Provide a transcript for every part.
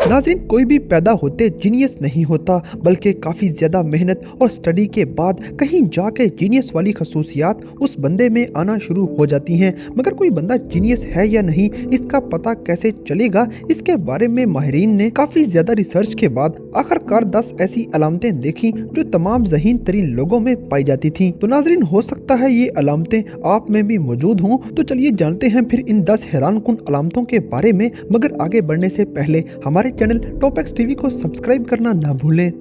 नाज़रीन, कोई भी पैदा होते जीनियस नहीं होता, बल्कि काफ़ी ज़्यादा मेहनत और स्टडी के बाद कहीं जाके जीनियस वाली खसूसियात उस बंदे में आना शुरू हो जाती हैं। मगर कोई बंदा जीनियस है या नहीं, इसका पता कैसे चलेगा, इसके बारे में माहिरीन ने काफ़ी ज़्यादा रिसर्च के बाद आखिरकार 10 ऐसी अलामतें देखी जो तमाम ज़हीन तरीन लोगों में पाई जाती थी। तो नाज़रीन, हो सकता है ये अलामतें आप में भी मौजूद हों। तो चलिए जानते हैं फिर इन 10 हैरानकुन अलामतों के बारे में। मगर आगे बढ़ने से पहले हमारे चैनल टॉप एक्स टीवी को सब्सक्राइब करना ना भूलें।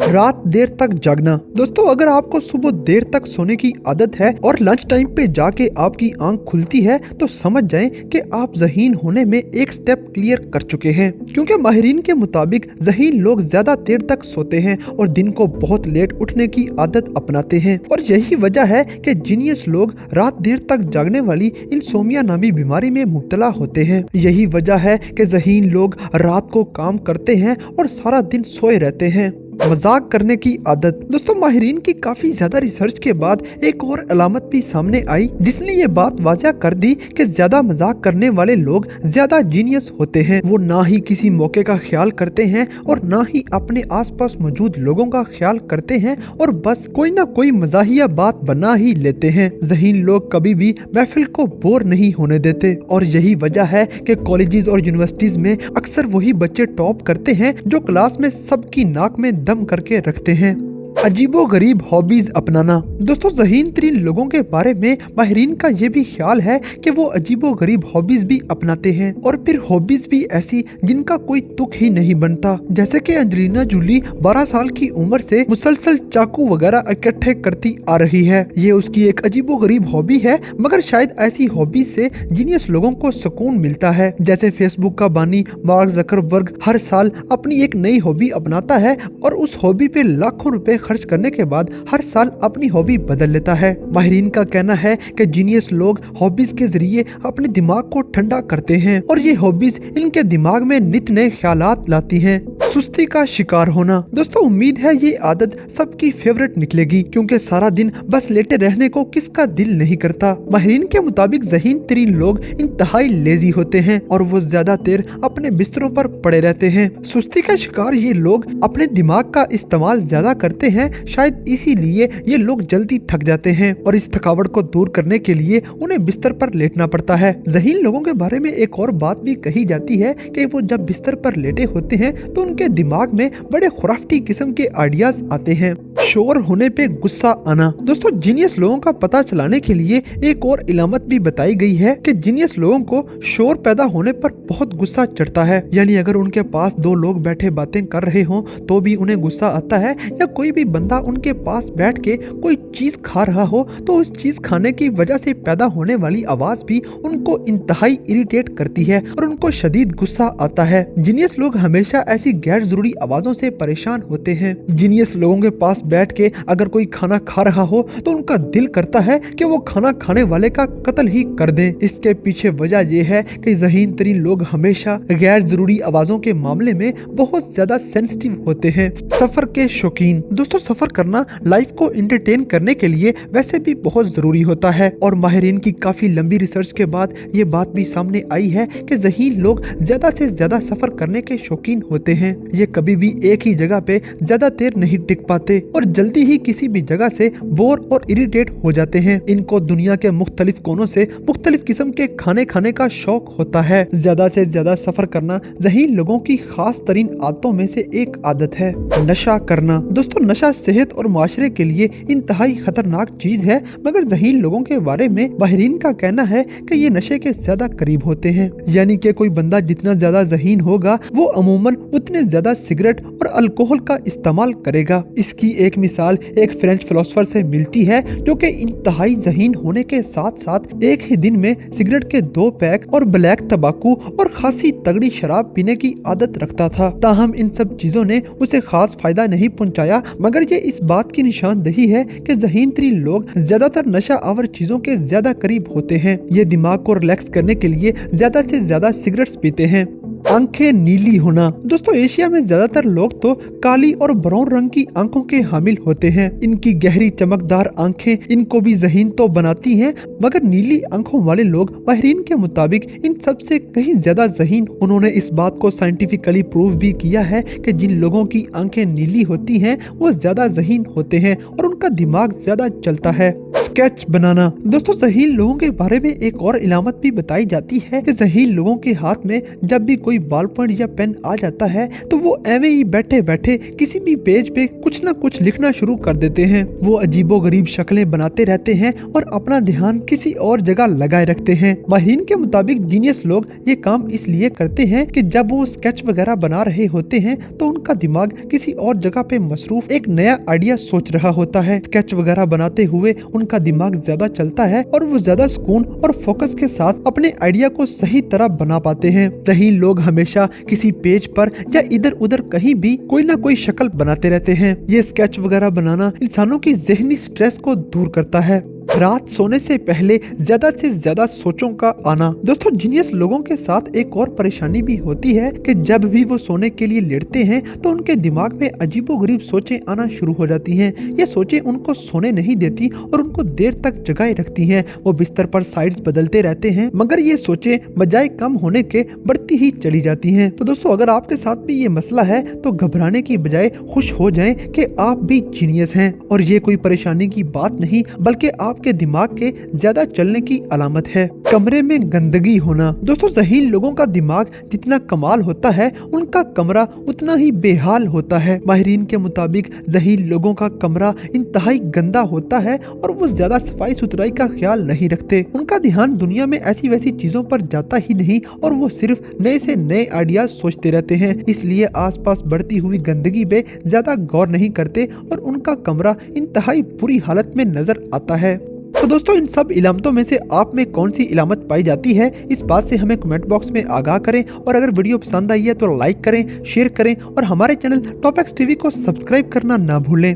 रात देर तक जागना। दोस्तों, अगर आपको सुबह देर तक सोने की आदत है और लंच टाइम पे जाके आपकी आंख खुलती है, तो समझ जाएं कि आप ज़हीन होने में एक स्टेप क्लियर कर चुके हैं। क्योंकि माहिरीन के मुताबिक ज़हीन लोग ज्यादा देर तक सोते हैं और दिन को बहुत लेट उठने की आदत अपनाते हैं। और यही वजह है कि जीनियस लोग रात देर तक जागने वाली इंसोमिया नामी बीमारी में मुब्तला होते हैं। यही वजह है कि ज़हीन लोग रात को काम करते हैं और सारा दिन सोए रहते हैं। मजाक करने की आदत। दोस्तों, माहिरीन की काफी ज्यादा रिसर्च के बाद एक और अलामत भी सामने आई जिसने ये बात वाज़ह कर दी कि ज्यादा मजाक करने वाले लोग ज्यादा जीनियस होते हैं। वो ना ही किसी मौके का ख्याल करते हैं और ना ही अपने आसपास मौजूद लोगों का ख्याल करते हैं और बस कोई ना कोई मजाहिया बात बना ही लेते हैं। ज़हीन लोग कभी भी महफिल को बोर नहीं होने देते और यही वजह है कि कॉलेजेस और यूनिवर्सिटीज में अक्सर वही बच्चे टॉप करते हैं जो क्लास में सबकी नाक में दम करके रखते हैं। अजीबो गरीब हॉबीज अपनाना। दोस्तों, ज़हीन तरीन लोगों के बारे में माहिरीन का ये भी ख्याल है कि वो अजीबो गरीब हॉबीज भी अपनाते हैं और फिर हॉबीज भी ऐसी जिनका कोई तुक ही नहीं बनता। जैसे कि एंजेलिना जूली 12 साल की उम्र से मुसलसल चाकू वगैरह इकट्ठे करती आ रही है। ये उसकी एक अजीबो गरीब हॉबी है, मगर शायद ऐसी हॉबी से जीनियस लोगों को सुकून मिलता है। जैसे फेसबुक का बानी मार्क ज़करबर्ग हर साल अपनी एक नई हॉबी अपनाता है और उस हॉबी पे लाखों रुपए खर्च करने के बाद हर साल अपनी हॉबी बदल लेता है। माहिरीन का कहना है कि जीनियस लोग हॉबीज के जरिए अपने दिमाग को ठंडा करते हैं और ये हॉबीज इनके दिमाग में नित नए ख्यालात लाती हैं। सुस्ती का शिकार होना। दोस्तों, उम्मीद है ये आदत सबकी फेवरेट निकलेगी, क्योंकि सारा दिन बस लेटे रहने को किसका दिल नहीं करता। माहिरीन के मुताबिक ज़हीन तरीन लोग इंतहाई लेजी होते हैं और वो ज्यादा देर अपने बिस्तरों पर पड़े रहते हैं। सुस्ती का शिकार ये लोग अपने दिमाग का इस्तेमाल ज्यादा करते हैं। शायद इसीलिए ये लोग जल्दी थक जाते हैं और इस थकावट को दूर करने के लिए उन्हें बिस्तर पर लेटना पड़ता है। ज़हीन लोगों के बारे में एक और बात भी कही जाती है कि वो जब बिस्तर पर लेटे होते हैं तो उनके दिमाग में बड़े खुराफती किस्म के आइडियाज आते हैं। शोर होने पे गुस्सा आना। दोस्तों, जीनियस लोगों का पता चलाने के लिए एक और इलामत भी बताई गई है कि जीनियस लोगों को शोर पैदा होने पर बहुत गुस्सा चढ़ता है। यानी अगर उनके पास दो लोग बैठे बातें कर रहे हों तो भी उन्हें गुस्सा आता है, या कोई भी बंदा उनके पास बैठ के कोई चीज खा रहा हो तो उस चीज खाने की वजह से पैदा होने वाली आवाज भी उनको इंतहाई इरिटेट करती है और उनको शदीद गुस्सा आता है। जीनियस लोग हमेशा ऐसी गैर जरूरी आवाजों से परेशान होते हैं। जीनियस लोगों के पास बैठ के अगर कोई खाना खा रहा हो तो उनका दिल करता है कि वो खाना खाने वाले का कत्ल ही कर दें। इसके पीछे वजह यह है कि ज़हीन तरीन लोग हमेशा गैर जरूरी आवाजों के मामले में बहुत ज्यादा सेंसिटिव होते हैं। सफर के शौकीन। दोस्तों, सफर करना लाइफ को एंटरटेन करने के लिए वैसे भी बहुत जरूरी होता है और माहिरीन की काफी लंबी रिसर्च के बाद ये बात भी सामने आई है कि ज़हीन लोग ज्यादा से ज्यादा सफर करने के शौकीन होते हैं। ये कभी भी एक ही जगह पे ज्यादा देर नहीं टिक पाते और जल्दी ही किसी भी जगह से बोर और इरिटेट हो जाते हैं। इनको दुनिया के मुख्तलिफ कोनों से मुख्तलिफ किस्म के खाने खाने का शौक होता है। ज्यादा से ज्यादा सफर करना ज़हीन लोगों की खास तरीन आदतों में से एक आदत है। नशा करना। दोस्तों, नशा सेहत और माशरे के लिए इंतहाई खतरनाक चीज है, मगर ज़हीन लोगों के बारे में माहिरीन का कहना है कि ये नशे के ज्यादा करीब होते हैं। यानी कि कोई बंदा जितना ज्यादा ज़हीन होगा वो अमूमन उतने ज्यादा सिगरेट और अल्कोहल का इस्तेमाल करेगा। इसकी एक मिसाल एक फ्रेंच फिलोसोफर से मिलती है जो कि इंतहाई ज़हीन होने के साथ साथ एक ही दिन में सिगरेट के 2 पैक और ब्लैक तंबाकू और खासी तगड़ी शराब पीने की आदत रखता था। ताहम इन सब चीजों ने उसे खास फायदा नहीं पहुंचाया, मगर ये इस बात की निशानदेही है कि ज़हीन तरीन लोग ज्यादातर नशा आवर चीजों के ज्यादा करीब होते हैं। ये दिमाग को रिलैक्स करने के लिए ज्यादा से ज्यादा सिगरेट्स पीते हैं। आंखें नीली होना। दोस्तों एशिया में ज्यादातर लोग तो काली और ब्राउन रंग की आंखों के हामिल होते हैं। इनकी गहरी चमकदार आंखें इनको भी ज़हीन तो बनाती हैं, मगर नीली आंखों वाले लोग माहिरीन के मुताबिक इन सबसे कहीं ज्यादा ज़हीन। उन्होंने इस बात को साइंटिफिकली प्रूव भी किया है कि जिन लोगों की आंखें नीली होती हैं वो ज्यादा ज़हीन होते हैं और उनका दिमाग ज्यादा चलता है। स्केच बनाना। दोस्तों ज़हीन लोगों के बारे में एक और इलामत भी बताई जाती है कि ज़हीन लोगों के हाथ में जब भी कोई बॉल पॉइंट या पेन आ जाता है तो वो एवे ही बैठे बैठे किसी भी पेज पे कुछ ना कुछ लिखना शुरू कर देते हैं। वो अजीबोगरीब शक्लें बनाते रहते हैं और अपना ध्यान किसी और जगह लगाए रखते हैं। माहिरीन के मुताबिक जीनियस लोग ये काम इसलिए करते हैं कि जब वो स्केच वगैरह बना रहे होते हैं तो उनका दिमाग किसी और जगह पे मसरूफ एक नया आइडिया सोच रहा होता है। स्केच वगैरह बनाते हुए उनका दिमाग ज्यादा चलता है और वो ज्यादा सुकून और फोकस के साथ अपने आइडिया को सही तरह बना पाते हैं। ज़हीन लोग हमेशा किसी पेज पर या इधर उधर कहीं भी कोई ना कोई शक्ल बनाते रहते हैं। ये स्केच वगैरह बनाना इंसानों की ज़हनी स्ट्रेस को दूर करता है। रात सोने से पहले ज्यादा से ज्यादा सोचों का आना। दोस्तों जीनियस लोगों के साथ एक और परेशानी भी होती है कि जब भी वो सोने के लिए लेटते हैं तो उनके दिमाग में अजीबोगरीब सोचें आना शुरू हो जाती हैं। ये सोचें उनको सोने नहीं देती और उनको देर तक जगाए रखती हैं। वो बिस्तर पर साइड्स बदलते रहते हैं, मगर ये सोचें बजाय कम होने के बढ़ती ही चली जाती हैं। तो दोस्तों अगर आपके साथ भी ये मसला है तो घबराने की बजाय खुश हो जाएं कि आप भी जीनियस हैं और ये कोई परेशानी की बात नहीं बल्कि आपके दिमाग के ज्यादा चलने की अलामत है। कमरे में गंदगी होना। दोस्तों ज़हीन लोगों का दिमाग जितना कमाल होता है उनका कमरा उतना ही बेहाल होता है। माहिरीन के मुताबिक ज़हीन लोगों का कमरा इंतहाई गंदा होता है और वो ज्यादा सफाई सुथराई का ख्याल नहीं रखते। उनका ध्यान दुनिया में ऐसी वैसी चीजों पर जाता ही नहीं और वो सिर्फ नए से नए आइडियाज सोचते रहते हैं। इसलिए आसपास बढ़ती हुई गंदगी पे ज्यादा गौर नहीं करते और उनका कमरा इंतहाई बुरी हालत में नजर आता है। तो दोस्तों इन सब इलामतों में से आप में कौन सी इलामत पाई जाती है, इस बात से हमें कमेंट बॉक्स में आगाह करें और अगर वीडियो पसंद आई है तो लाइक करें, शेयर करें और हमारे चैनल टॉप एक्स टीवी को सब्सक्राइब करना ना भूलें।